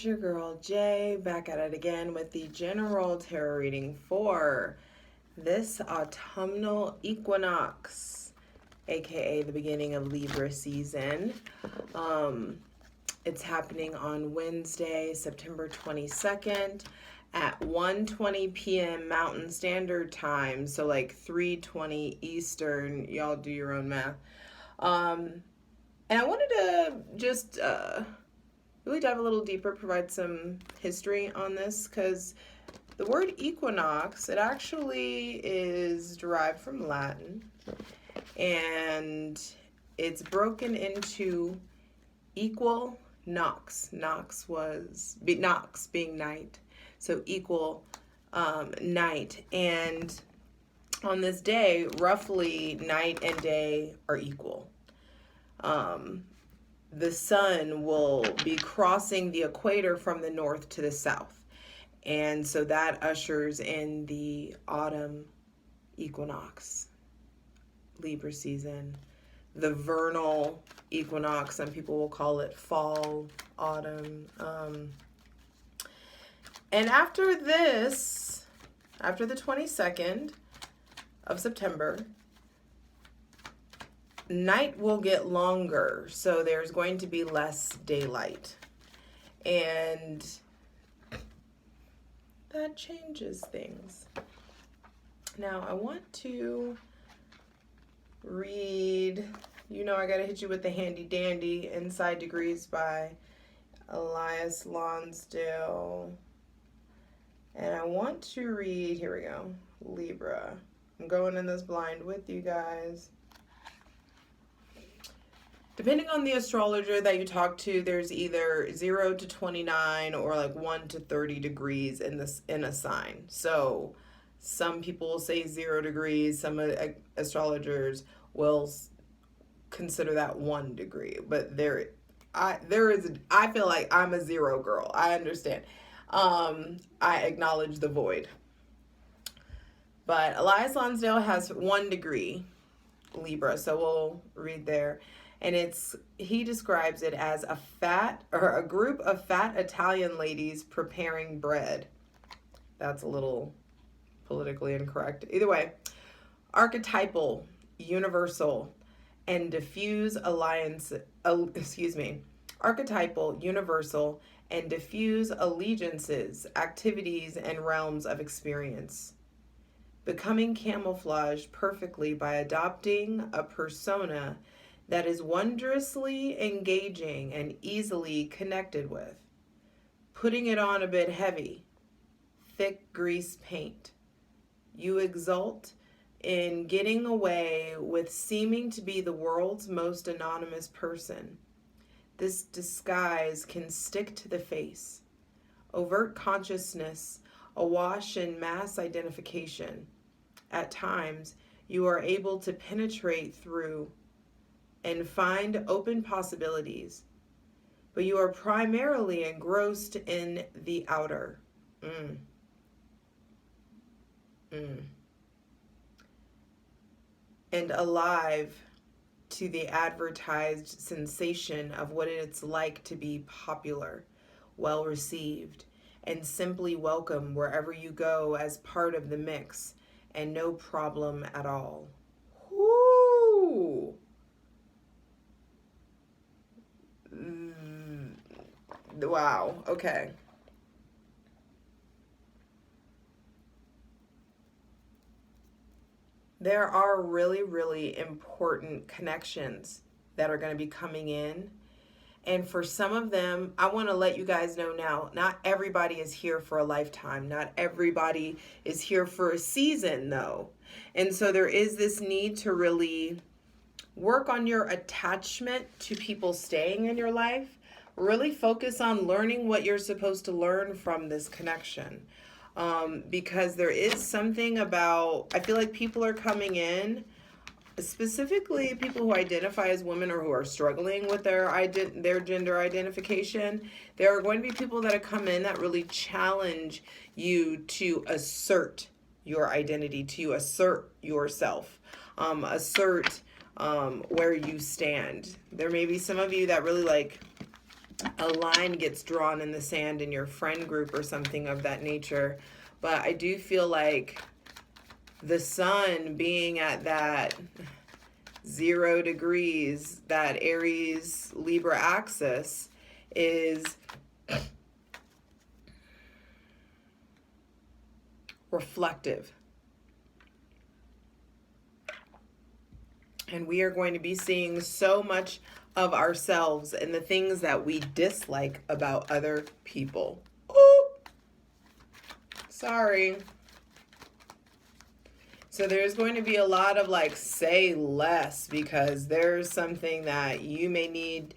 it's your girl Jay, back at it again with the general tarot reading for this autumnal equinox, aka the beginning of Libra season. It's happening on Wednesday, September 22nd at 1:20 p.m. Mountain Standard Time, so like 3:20 Eastern. Y'all do your own math. And I wanted to just really dive a little deeper, provide some history on this, because the word equinox, it actually is derived from Latin, and it's broken into equal nox. Nox being night, so equal night. And on this day, roughly night and day are equal. The sun will be crossing the equator from the north to the south. And so that ushers in the autumn equinox, Libra season. The vernal equinox, some people will call it fall, autumn. And after this, after the 22nd of September, night will get longer, so there's going to be less daylight, and that changes things. Now I want to read, I gotta hit you with the handy dandy Inside Degrees by Elias Lonsdale, and I want to read, here we go, Libra. I'm going in this blind with you guys. Depending on the astrologer that you talk to, there's either 0 to 29 or like 1 to 30 degrees in a sign. So some people will say 0 degrees. Some astrologers will consider that 1 degree. But I feel like I'm a 0 girl. I understand. I acknowledge the void. But Elias Lonsdale has 1 degree Libra, so we'll read there. And he describes it as a group of fat Italian ladies preparing bread. That's a little politically incorrect. Either way, archetypal, universal, and diffuse archetypal, universal, and diffuse allegiances, activities, and realms of experience. Becoming camouflaged perfectly by adopting a persona that is wondrously engaging and easily connected with. Putting it on a bit heavy, thick grease paint. You exult in getting away with seeming to be the world's most anonymous person. This disguise can stick to the face. Overt consciousness, awash in mass identification. At times, you are able to penetrate through and find open possibilities, but you are primarily engrossed in the outer. And alive to the advertised sensation of what it's like to be popular, well received, and simply welcome wherever you go as part of the mix, and no problem at all. Whoo! Wow, okay. There are really, really important connections that are going to be coming in. And for some of them, I want to let you guys know now, not everybody is here for a lifetime. Not everybody is here for a season, though. And so there is this need to really work on your attachment to people staying in your life. Really focus on learning what you're supposed to learn from this connection. Because there is something about, I feel like people are coming in, specifically people who identify as women or who are struggling with their gender identification. There are going to be people that come in that really challenge you to assert your identity, to assert yourself, assert where you stand. There may be some of you that really a line gets drawn in the sand in your friend group or something of that nature. But I do feel like the sun being at that 0 degrees, that Aries Libra axis, is reflective. And we are going to be seeing so much of ourselves and the things that we dislike about other people. Oh, sorry. So there's going to be a lot of like, say less, because there's something that you may need.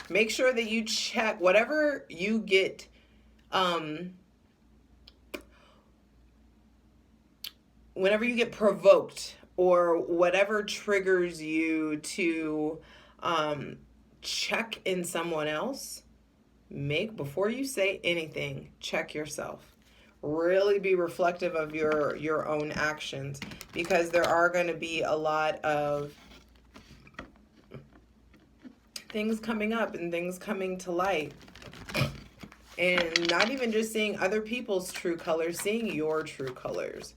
Make sure that you check whatever you get, whenever you get provoked, or whatever triggers you to check in someone else, before you say anything, check yourself. Really be reflective of your own actions, because there are going to be a lot of things coming up and things coming to light. And not even just seeing other people's true colors, seeing your true colors.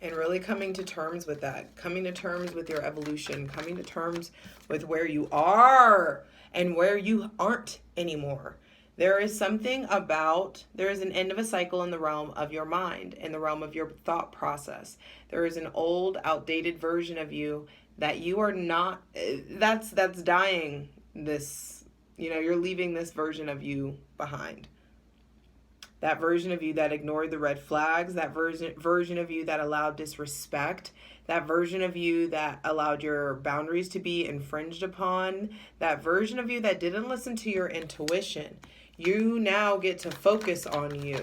And really coming to terms with that, coming to terms with your evolution, coming to terms with where you are and where you aren't anymore. There is something about, there is an end of a cycle in the realm of your mind, in the realm of your thought process. There is an old, outdated version of you that you are not, that's dying this, you're leaving this version of you behind. That version of you that ignored the red flags, that version of you that allowed disrespect, that version of you that allowed your boundaries to be infringed upon, that version of you that didn't listen to your intuition. You now get to focus on you,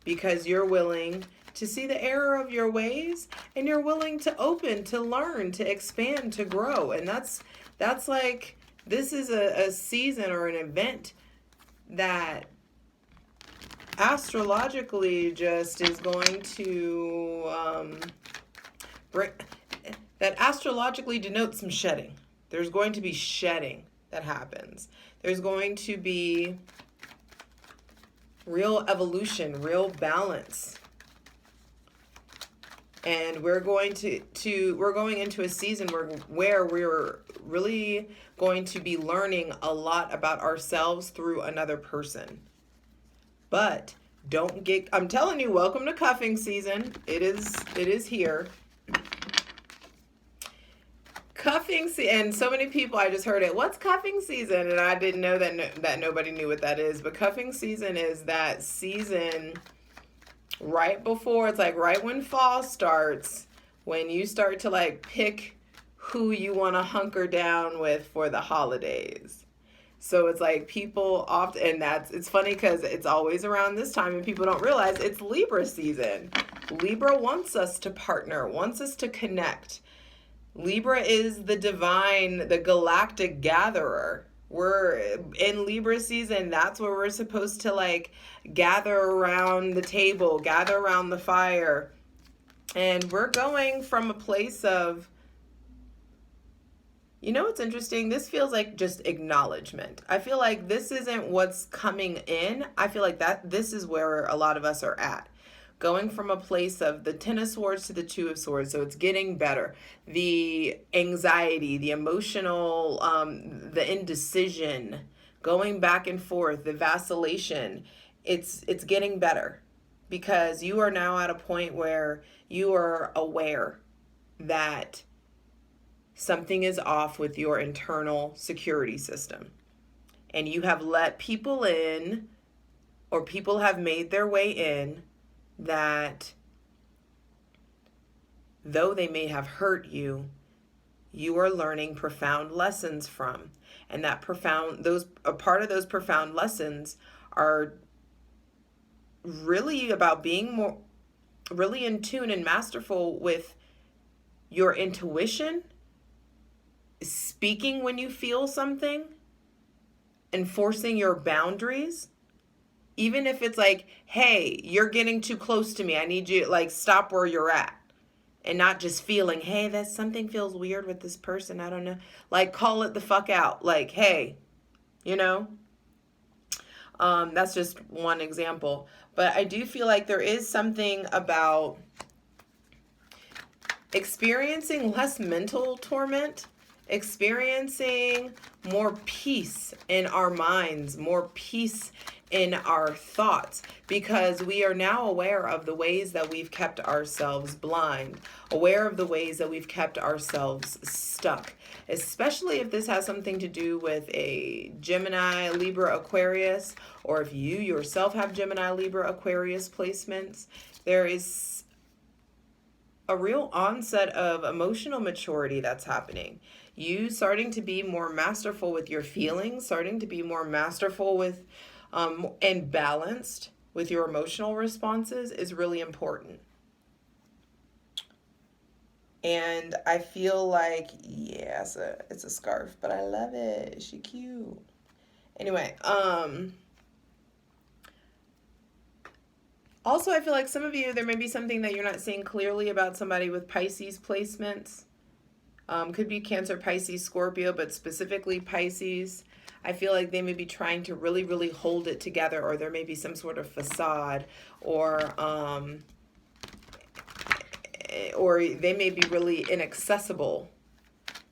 because you're willing to see the error of your ways, and you're willing to open, to learn, to expand, to grow. And that's like, this is a season or an event that astrologically just is going to that astrologically denotes some shedding. There's going to be shedding that happens. There's going to be real evolution, real balance. And we're going we're going into a season where we're really going to be learning a lot about ourselves through another person. But I'm telling you, welcome to cuffing season. It is here. Cuffing season, and so many people, I just heard it, what's cuffing season? And I didn't know that nobody knew what that is. But cuffing season is that season right before, it's like right when fall starts, when you start to like pick who you want to hunker down with for the holidays. So it's like people often, and it's funny because it's always around this time and people don't realize it's Libra season. Libra wants us to partner, wants us to connect. Libra is the divine, the galactic gatherer. We're in Libra season. That's where we're supposed to like gather around the table, gather around the fire. And we're going from a place of, what's interesting? This feels like just acknowledgement. I feel like this isn't what's coming in. I feel like this is where a lot of us are at. Going from a place of the 10 of Swords to the 2 of Swords. So it's getting better. The anxiety, the emotional, the indecision, going back and forth, the vacillation, it's getting better. Because you are now at a point where you are aware that something is off with your internal security system. And you have let people in, or people have made their way in, that though they may have hurt you, you are learning profound lessons from. And that a part of those profound lessons are really about being really in tune and masterful with your intuition, speaking when you feel something, enforcing your boundaries, even if it's like, hey, you're getting too close to me, I need you, like, stop where you're at. and not just feeling, hey, that something feels weird with this person. I don't know. Like, call it the fuck out. Like, hey, you know, that's just one example. But I do feel like there is something about experiencing less mental torment, experiencing more peace in our minds, more peace in our thoughts, because we are now aware of the ways that we've kept ourselves blind, aware of the ways that we've kept ourselves stuck, especially if this has something to do with a Gemini, Libra, Aquarius, or if you yourself have Gemini, Libra, Aquarius placements. There is a real onset of emotional maturity that's happening. You starting to be more masterful with your feelings, starting to be more masterful with and balanced with your emotional responses is really important. And I feel like, yeah, it's a scarf, but I love it. She cute. Anyway, also, I feel like some of you, there may be something that you're not seeing clearly about somebody with Pisces placements. Could be Cancer, Pisces, Scorpio, but specifically Pisces. I feel like they may be trying to really, really hold it together, or there may be some sort of facade, or they may be really inaccessible.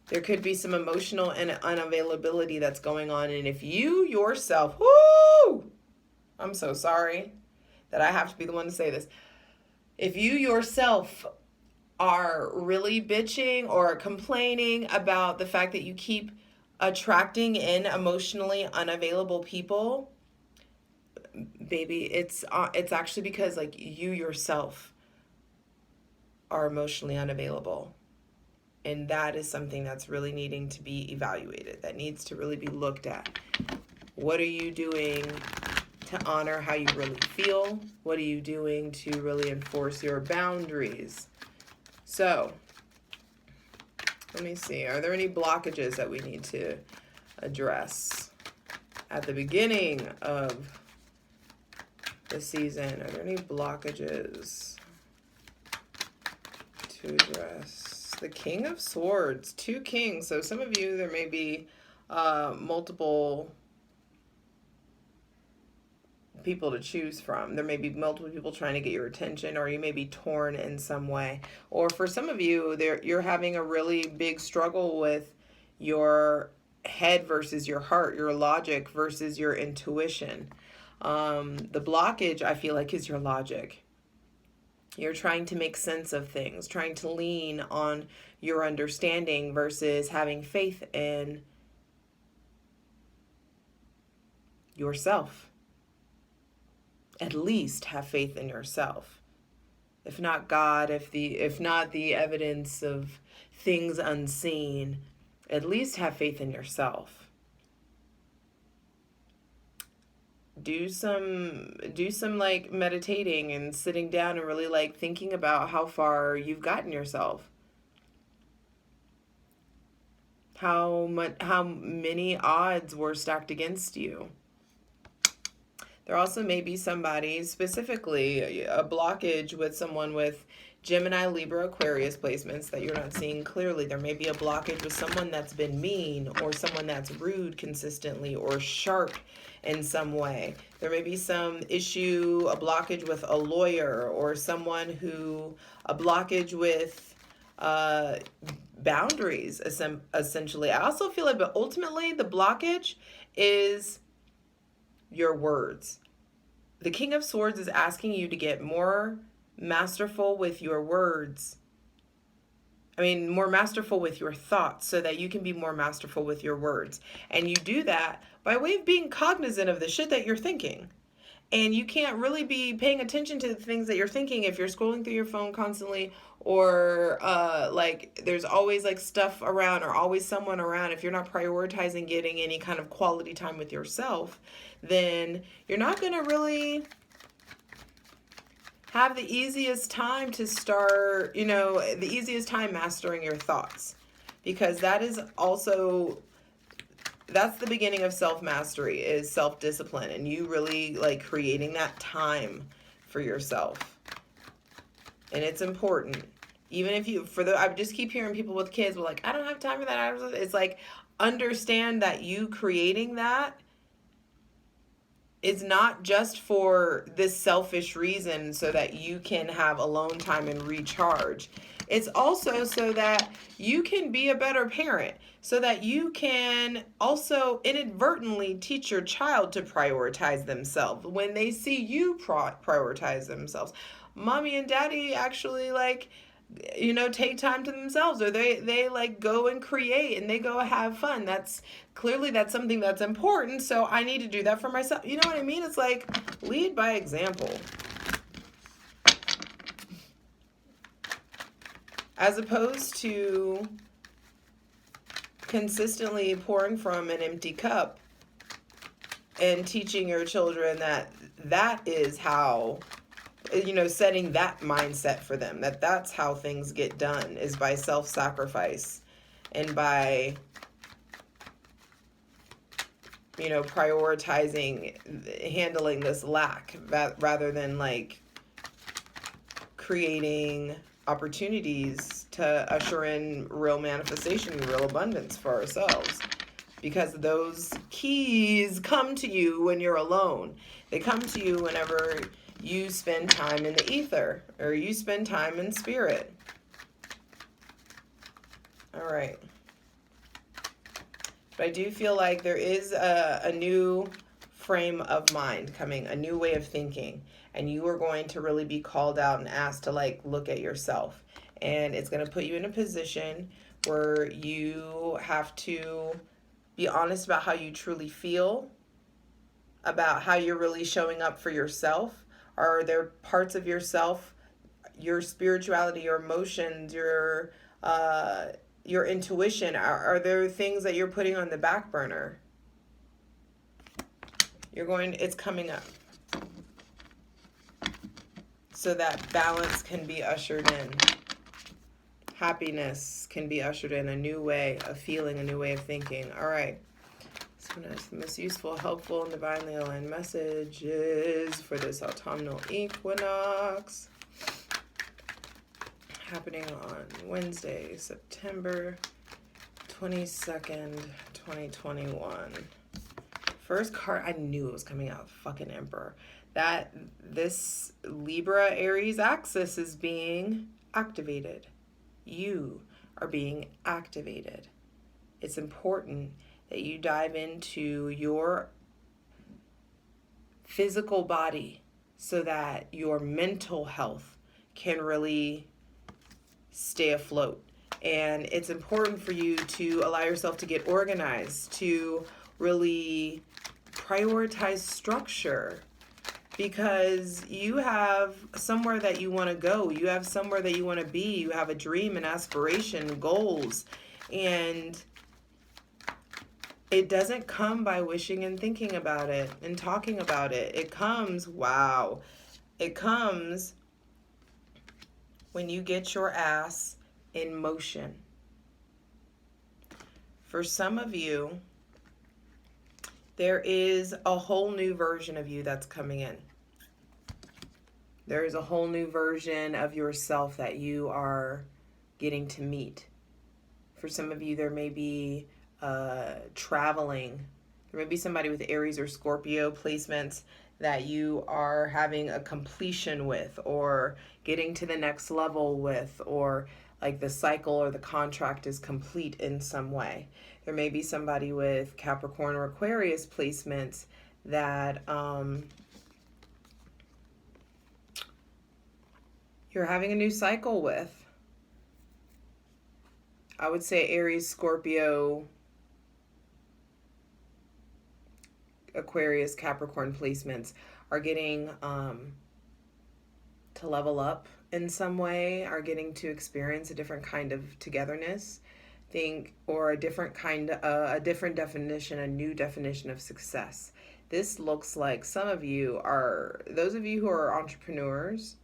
There could be some emotional and unavailability that's going on. And if you yourself, whoo, I'm so sorry that I have to be the one to say this. If you yourself are really bitching or complaining about the fact that you keep attracting in emotionally unavailable people, baby, it's actually because like you yourself are emotionally unavailable. And that is something that's really needing to be evaluated, that needs to really be looked at. What are you doing to honor how you really feel? What are you doing to really enforce your boundaries? So, let me see. Are there any blockages that we need to address at the beginning of the season? Are there any blockages to address? The King of Swords, 2 kings. So some of you, there may be multiple people to choose from. There may be multiple people trying to get your attention, or you may be torn in some way. Or for some of you, you're having a really big struggle with your head versus your heart, your logic versus your intuition. The blockage, I feel like, is your logic. You're trying to make sense of things, trying to lean on your understanding versus having faith in yourself. At least have faith in yourself. If not God, if not the evidence of things unseen, at least have faith in yourself. Do some like meditating and sitting down and really like thinking about how far you've gotten yourself. How many odds were stacked against you. There also may be somebody, specifically a blockage with someone with Gemini, Libra, Aquarius placements that you're not seeing clearly. There may be a blockage with someone that's been mean, or someone that's rude consistently, or sharp in some way. There may be some issue, a blockage with a lawyer, or someone who, a blockage with boundaries, essentially. I also feel like, but ultimately the blockage is your words. The King of Swords is asking you to get more masterful with your words. I mean, more masterful with your thoughts, so that you can be more masterful with your words. And you do that by way of being cognizant of the shit that you're thinking. And you can't really be paying attention to the things that you're thinking if you're scrolling through your phone constantly, or like there's always like stuff around, or always someone around. If you're not prioritizing getting any kind of quality time with yourself, then you're not going to really have the easiest time to start, the easiest time mastering your thoughts. Because that is also, that's the beginning of self-mastery, is self-discipline, and you really like creating that time for yourself. And it's important. Even if you, I just keep hearing people with kids were like, I don't have time for that. It's like, understand that you creating that is not just for this selfish reason so that you can have alone time and recharge. It's also so that you can be a better parent, so that you can also inadvertently teach your child to prioritize themselves when they see you prioritize themselves. Mommy and daddy actually like, you know, take time to themselves, or they like go and create and they go have fun. That's clearly that's something that's important, so I need to do that for myself. You know what I mean? It's like, lead by example, as opposed to consistently pouring from an empty cup and teaching your children that that is how, you know, setting that mindset for them, that that's how things get done, is by self-sacrifice and by, you know, prioritizing handling this lack rather than like creating opportunities to usher in real manifestation and real abundance for ourselves. Because those keys come to you when you're alone. They come to you whenever you spend time in the ether or you spend time in spirit. All right. But I do feel like there is a new frame of mind coming, a new way of thinking. And you are going to really be called out and asked to like look at yourself. And it's going to put you in a position where you have to be honest about how you truly feel, about how you're really showing up for yourself. Are there parts of yourself, your spirituality, your emotions, your intuition, are there things that you're putting on the back burner? It's coming up. So that balance can be ushered in. Happiness can be ushered in, a new way of feeling, a new way of thinking. All right. So the most useful, helpful, and divinely aligned messages for this autumnal equinox happening on Wednesday, September 22nd, 2021. First card, I knew it was coming out, fucking Emperor. That this Libra Aries axis is being activated. You are being activated. It's important that you dive into your physical body so that your mental health can really stay afloat. And it's important for you to allow yourself to get organized, to really prioritize structure, because you have somewhere that you want to go. You have somewhere that you want to be. You have a dream, an aspiration, goals. And it doesn't come by wishing and thinking about it and talking about it. It comes, it comes when you get your ass in motion. For some of you, there is a whole new version of you that's coming in. There is a whole new version of yourself that you are getting to meet. For some of you, there may be traveling. There may be somebody with Aries or Scorpio placements that you are having a completion with, or getting to the next level with, or like the cycle or the contract is complete in some way. There may be somebody with Capricorn or Aquarius placements that you're having a new cycle with. I would say Aries, Scorpio, Aquarius, Capricorn placements are getting to level up in some way, are getting to experience a different kind of togetherness, or a different definition, a new definition of success. This looks like some of you are, those of you who are entrepreneurs,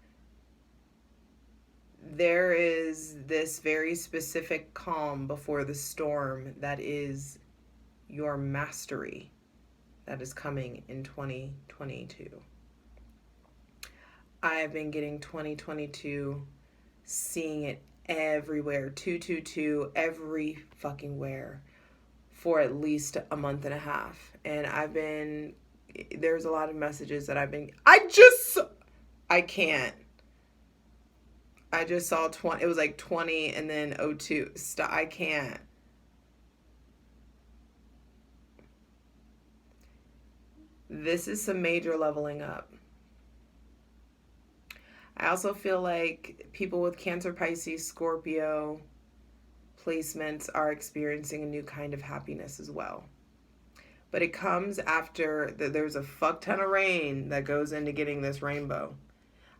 there is this very specific calm before the storm that is your mastery that is coming in 2022. I have been getting 2022, seeing it everywhere. 222 every fucking where for at least a month and a half. And there's a lot of messages that I can't. I just saw 20, it was like 20 and then 02. Stop, I can't. This is some major leveling up. I also feel like people with Cancer, Pisces, Scorpio placements are experiencing a new kind of happiness as well. But it comes after there's a fuck ton of rain that goes into getting this rainbow.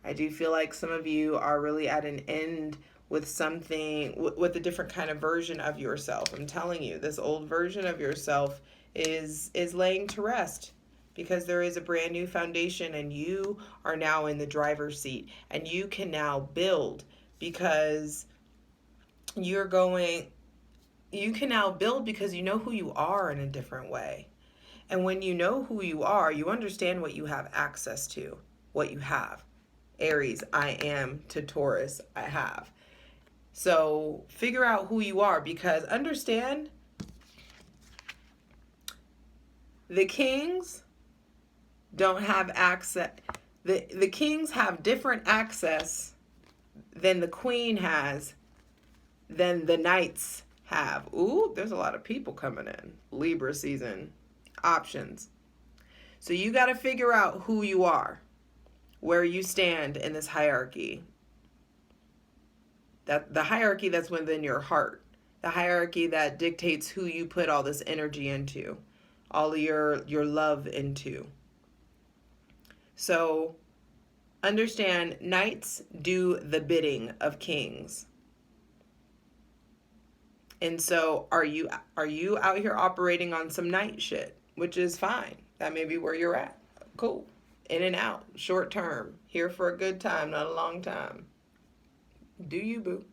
I do feel like some of you are really at an end with something, with a different kind of version of yourself. I'm telling you, this old version of yourself is laying to rest, because there is a brand new foundation and you are now in the driver's seat and you can now build, because you can now build because you know who you are in a different way. And when you know who you are, you understand what you have access to, what you have. Aries, I am, to Taurus, I have. So figure out who you are, because understand the kings don't have access. The kings have different access than the queen has, than the knights have. Ooh, there's a lot of people coming in. Libra season. Options. So you got to figure out who you are, where you stand in this hierarchy. That the hierarchy that's within your heart. The hierarchy that dictates who you put all this energy into, all of your love into. So understand, knights do the bidding of kings. And so are you out here operating on some knight shit, which is fine. That may be where you're at. Cool. In and out, short term, here for a good time, not a long time. Do you, boo?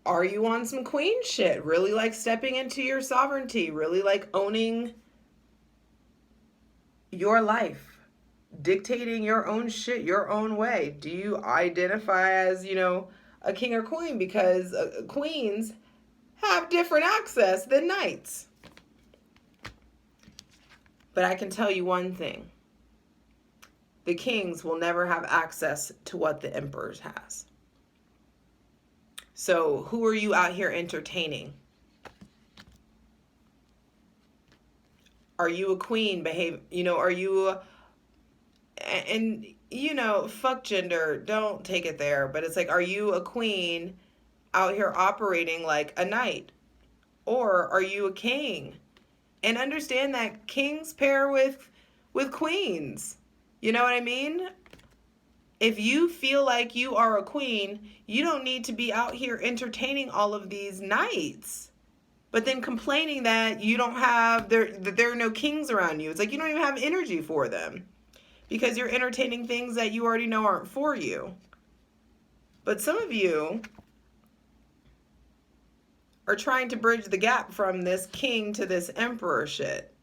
Are you on some queen shit? Really like stepping into your sovereignty, really like owning your life, dictating your own shit your own way? Do you identify as, a king or queen? Because queens have different access than knights. But I can tell you one thing. The kings will never have access to what the emperors has. So who are you out here entertaining? Are you a queen? Are you... And, fuck gender. Don't take it there. But it's like, are you a queen out here operating like a knight? Or are you a king? And understand that kings pair with queens. You know what I mean? If you feel like you are a queen, you don't need to be out here entertaining all of these knights, but then complaining that you don't have that there are no kings around you. It's like you don't even have energy for them, because you're entertaining things that you already know aren't for you. But some of you are trying to bridge the gap from this king to this emperor shit.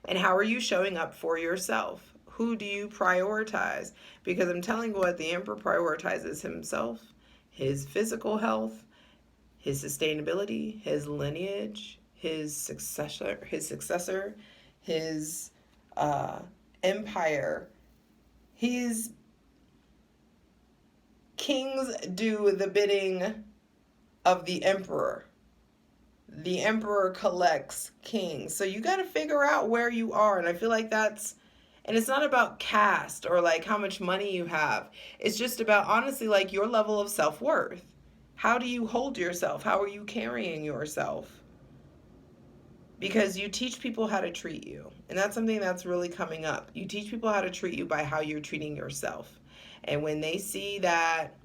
And how are you showing up for yourself? Who do you prioritize? Because I'm telling you what, the emperor prioritizes himself, his physical health, his sustainability, his lineage, his successor, his empire. Kings do the bidding of the emperor. The emperor collects kings. So you got to figure out where you are. And I feel like and it's not about caste or like how much money you have. It's just about, honestly, like your level of self-worth. How do you hold yourself? How are you carrying yourself? Because you teach people how to treat you. And that's something that's really coming up. You teach people how to treat you by how you're treating yourself. And when they see that,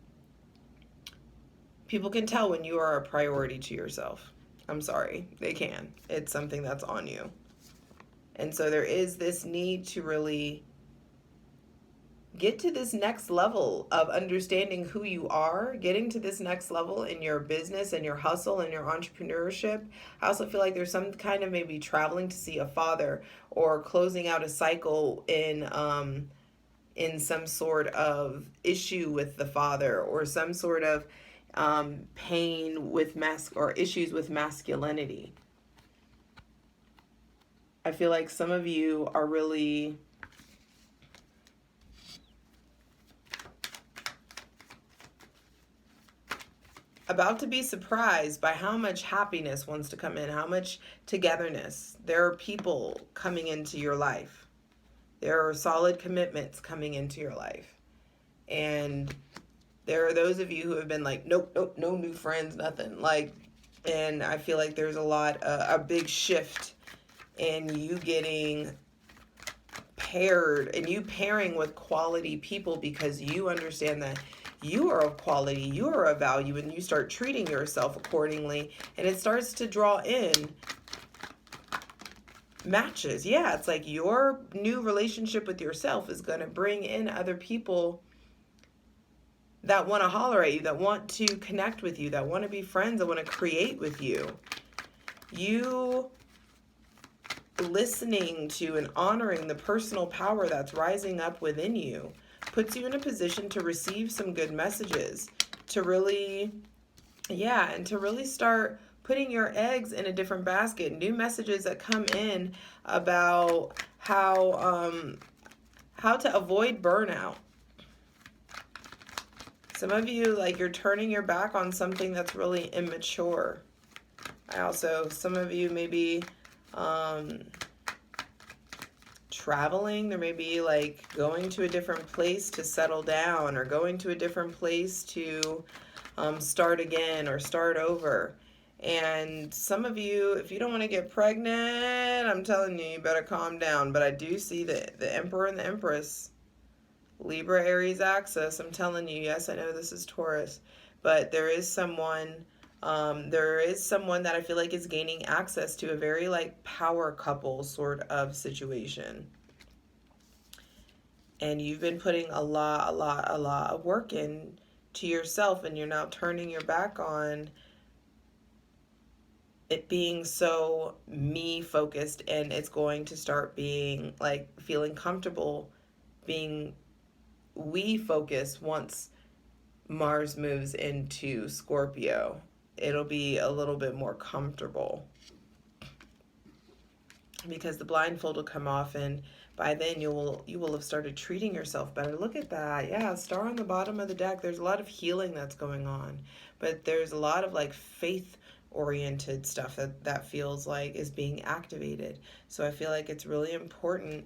people can tell when you are a priority to yourself. I'm sorry, they can. It's something that's on you. And so there is this need to really get to this next level of understanding who you are, getting to this next level in your business and your hustle and your entrepreneurship. I also feel like there's some kind of maybe traveling to see a father, or closing out a cycle in in some sort of issue with the father, or some sort of pain with or issues with masculinity. I feel like some of you are really about to be surprised by how much happiness wants to come in, how much togetherness. There are people coming into your life. There are solid commitments coming into your life. And there are those of you who have been like, nope, nope, no new friends, nothing. Like, and I feel like there's a big shift in you getting paired, and you pairing with quality people, because you understand that you are of quality, you are of value, and you start treating yourself accordingly, and it starts to draw in matches. Yeah, it's like your new relationship with yourself is going to bring in other people that want to holler at you, that want to connect with you, that want to be friends, that want to create with you. You listening to and honoring the personal power that's rising up within you puts you in a position to receive some good messages, to really, and to really start putting your eggs in a different basket. New messages that come in about how to avoid burnout. Some of you, like, you're turning your back on something that's really immature. Some of you maybe traveling. There may be like going to a different place to settle down, or going to a different place to start again or start over. And some of you, if you don't want to get pregnant, I'm telling you, you better calm down. But I do see the Emperor and the Empress, Libra, Aries axis. I'm telling you, yes, I know this is Taurus, but there is someone that I feel like is gaining access to a very like power couple sort of situation. And you've been putting a lot of work in to yourself, and you're now turning your back on it being so me focused, and it's going to start being like feeling comfortable being we focused once Mars moves into Scorpio. It'll be a little bit more comfortable, because the blindfold will come off, and by then you will have started treating yourself better. Look at that. Yeah, star on the bottom of the deck. There's a lot of healing that's going on, but there's a lot of like faith oriented stuff that feels like is being activated. So I feel like it's really important.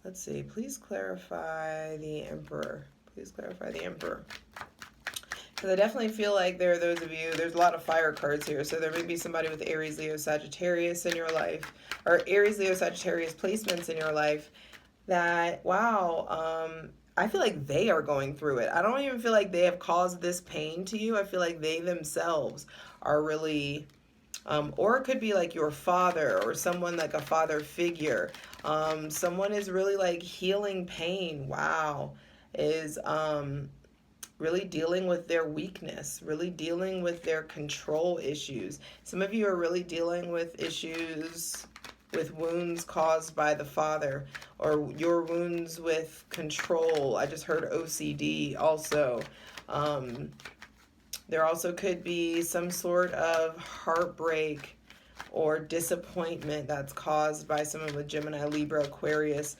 Let's see, please clarify the Emperor. Please clarify the Emperor. Because I definitely feel like there are those of you, there's a lot of fire cards here. So there may be somebody with Aries, Leo, Sagittarius in your life, or Aries, Leo, Sagittarius placements in your life that, wow, I feel like they are going through it. I don't even feel like they have caused this pain to you. I feel like they themselves are really, or it could be like your father, or someone like a father figure. Someone is really like healing pain. Wow. Is, really dealing with their weakness, really dealing with their control issues. Some of you are really dealing with issues with wounds caused by the father, or your wounds with control. I just heard OCD also. There also could be some sort of heartbreak or disappointment that's caused by someone with Gemini, Libra, Aquarius,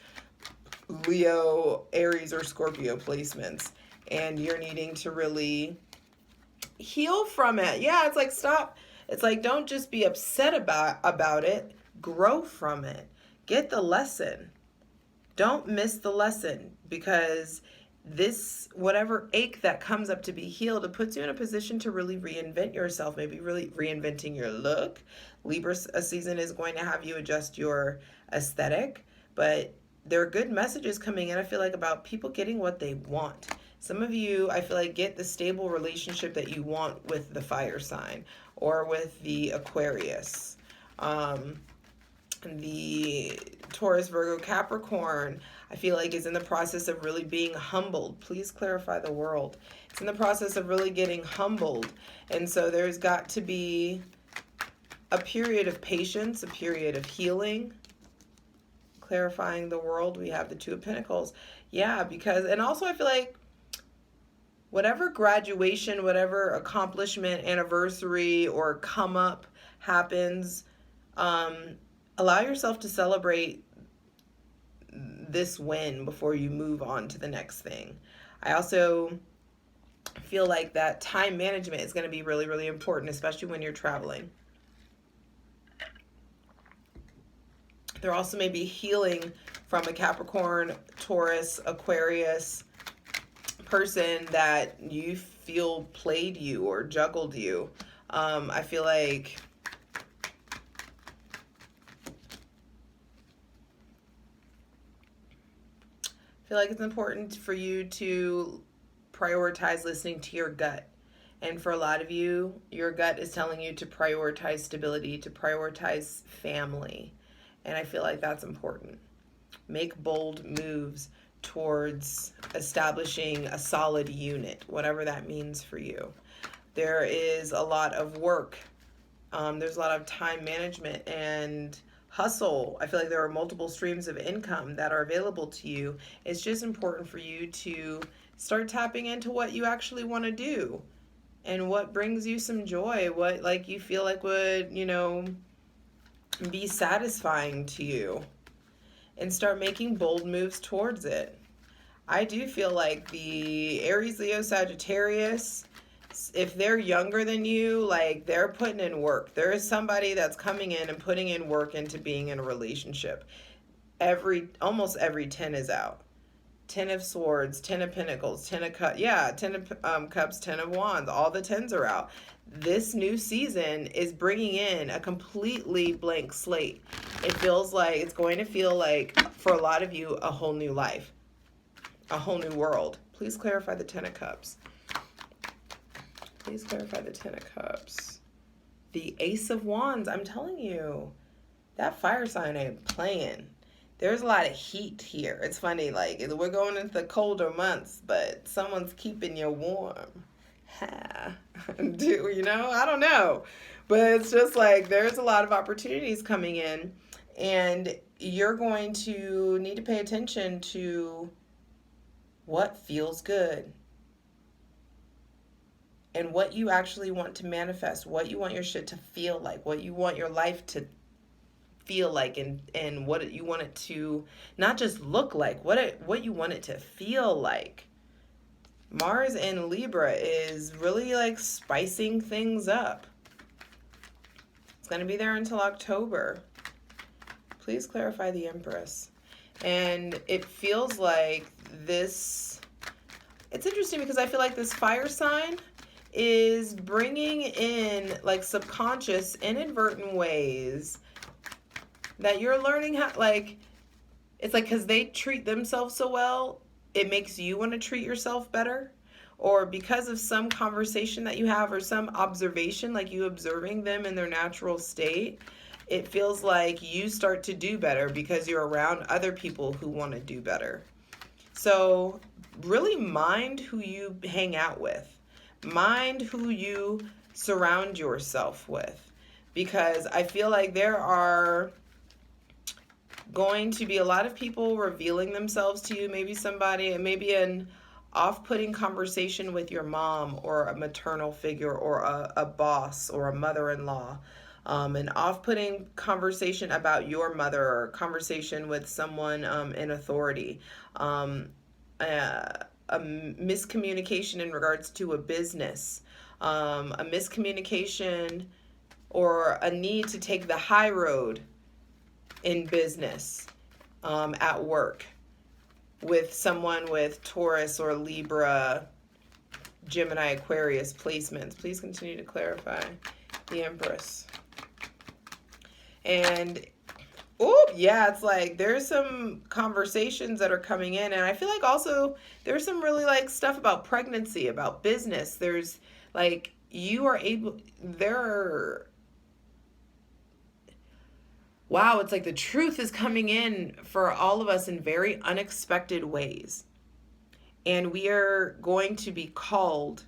Leo, Aries, or Scorpio placements. And you're needing to really heal from it. Yeah, it's like, stop. It's like, don't just be upset about it. Grow from it. Get the lesson. Don't miss the lesson, because this, whatever ache that comes up to be healed, it puts you in a position to really reinvent yourself, maybe really reinventing your look. Libra season is going to have you adjust your aesthetic, but there are good messages coming in, I feel like, about people getting what they want. Some of you, I feel like, get the stable relationship that you want with the fire sign, or with the Aquarius. The Taurus, Virgo, Capricorn, I feel like, is in the process of really being humbled. Please clarify the world. It's in the process of really getting humbled. And so there's got to be a period of patience, a period of healing. Clarifying the world, we have the Two of Pentacles. Yeah, because, and also I feel like whatever graduation, whatever accomplishment, anniversary, or come up happens, um, allow yourself to celebrate this win before you move on to the next thing. I also feel like that time management is going to be really, really important, especially when you're traveling. There also may be healing from a Capricorn, Taurus, Aquarius person that you feel played you or juggled you. I feel like it's important for you to prioritize listening to your gut. And for a lot of you, your gut is telling you to prioritize stability, to prioritize family. And I feel like that's important. Make bold moves towards establishing a solid unit, whatever that means for you. There is a lot of work. There's a lot of time management and hustle. I feel like there are multiple streams of income that are available to you. It's just important for you to start tapping into what you actually want to do and what brings you some joy, what like you feel like would, be satisfying to you, and start making bold moves towards it. I do feel like the Aries, Leo, Sagittarius, if they're younger than you, like they're putting in work. There is somebody that's coming in and putting in work into being in a relationship. Almost every 10 is out. 10 of Swords, 10 of Pentacles, 10 of Cups. Yeah, 10 of Cups, 10 of Wands. All the 10s are out. This new season is bringing in a completely blank slate. It feels like, it's going to feel like, for a lot of you, a whole new life, a whole new world. Please clarify the 10 of Cups. Please clarify the 10 of Cups. The Ace of Wands. I'm telling you, that fire sign ain't playing. There's a lot of heat here. It's funny, like, we're going into the colder months, but someone's keeping you warm. Ha. I don't know. But it's just like there's a lot of opportunities coming in, and you're going to need to pay attention to what feels good and what you actually want to manifest, what you want your shit to feel like, what you want your life to feel like, and what you want it to not just look like, what you want it to feel like. Mars in Libra is really like spicing things up. It's going to be there until October. Please clarify the Empress. And it feels like this, it's interesting because I feel like this fire sign is bringing in like subconscious, inadvertent ways that you're learning how, like, it's like because they treat themselves so well, it makes you want to treat yourself better. Or because of some conversation that you have or some observation, like you observing them in their natural state, it feels like you start to do better because you're around other people who want to do better. So really mind who you hang out with. Mind who you surround yourself with. Because I feel like there are going to be a lot of people revealing themselves to you. Maybe an off-putting conversation with your mom or a maternal figure or a boss or a mother-in-law. An off-putting conversation about your mother or conversation with someone in authority. A miscommunication in regards to a business. A miscommunication or a need to take the high road in business, at work, with someone with Taurus or Libra, Gemini, Aquarius placements. Please continue to clarify the Empress. And, it's like there's some conversations that are coming in. And I feel like also there's some really like stuff about pregnancy, about business. There's like, wow, it's like the truth is coming in for all of us in very unexpected ways. And we are going to be called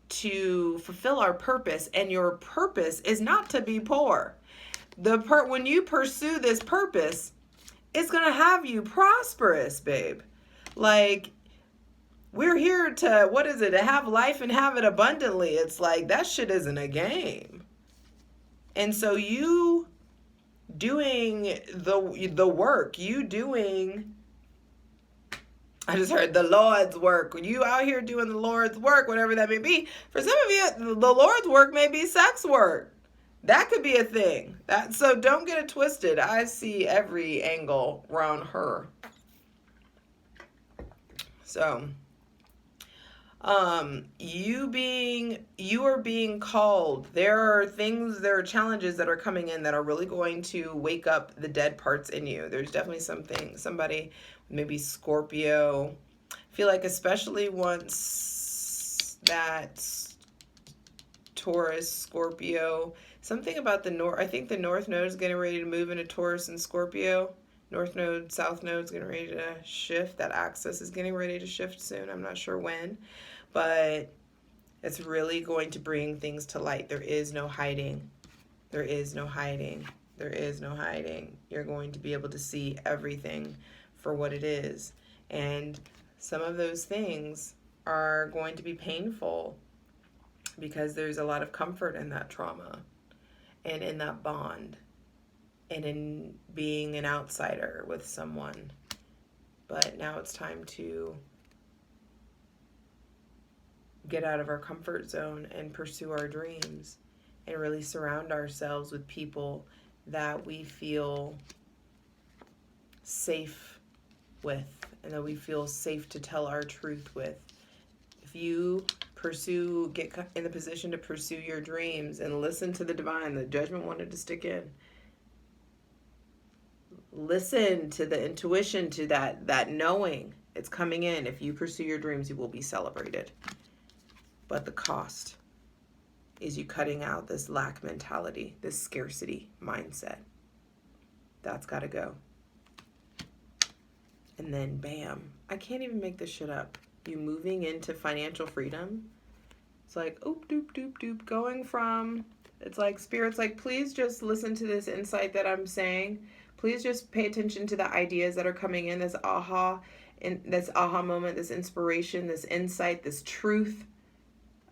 to fulfill our purpose. And your purpose is not to be poor. When you pursue this purpose, it's going to have you prosperous, babe. Like, we're here to, what is it, to have life and have it abundantly. It's like, that shit isn't a game. And so you doing the work, you doing, I just heard the Lord's work. You out here doing the Lord's work, whatever that may be. For some of you, the Lord's work may be sex work. That could be a thing. So don't get it twisted. I see every angle around her. So, you are being called. There are challenges that are coming in that are really going to wake up the dead parts in you. There's definitely somebody, maybe Scorpio. I feel like especially once that Taurus, Scorpio, something about the north. I think the North Node is getting ready to move into Taurus and Scorpio. North Node, South Node is getting ready to shift. That axis is getting ready to shift soon. I'm not sure when, but it's really going to bring things to light. There is no hiding. There is no hiding. There is no hiding. You're going to be able to see everything for what it is. And some of those things are going to be painful because there's a lot of comfort in that trauma and in that bond and in being an outsider with someone. But now it's time to get out of our comfort zone and pursue our dreams and really surround ourselves with people that we feel safe with and that we feel safe to tell our truth with. If you get in the position to pursue your dreams and listen to the divine, the judgment wanted to stick in. Listen to the intuition, to that knowing. It's coming in. If you pursue your dreams, you will be celebrated. But the cost is you cutting out this lack mentality, this scarcity mindset. That's got to go. And then bam, I can't even make this shit up. You moving into financial freedom. It's like, oop, doop, doop, doop. Going from, it's like Spirit's like, please just listen to this insight that I'm saying. Please just pay attention to the ideas that are coming in, this aha moment, this inspiration, this insight, this truth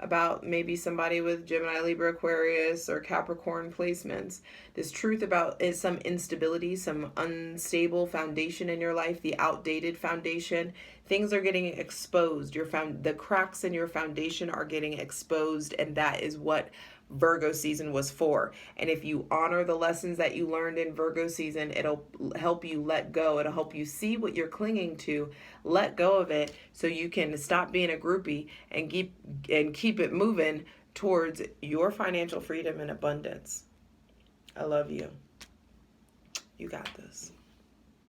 about maybe somebody with Gemini, Libra, Aquarius, or Capricorn placements. This truth about is some instability, some unstable foundation in your life, the outdated foundation. Things are getting exposed. The cracks in your foundation are getting exposed, and that is what Virgo season was for. And if you honor the lessons that you learned in Virgo season, it'll help you let go. It'll help you see what you're clinging to, let go of it, so you can stop being a groupie and keep it moving towards your financial freedom and abundance. I love you. You got this.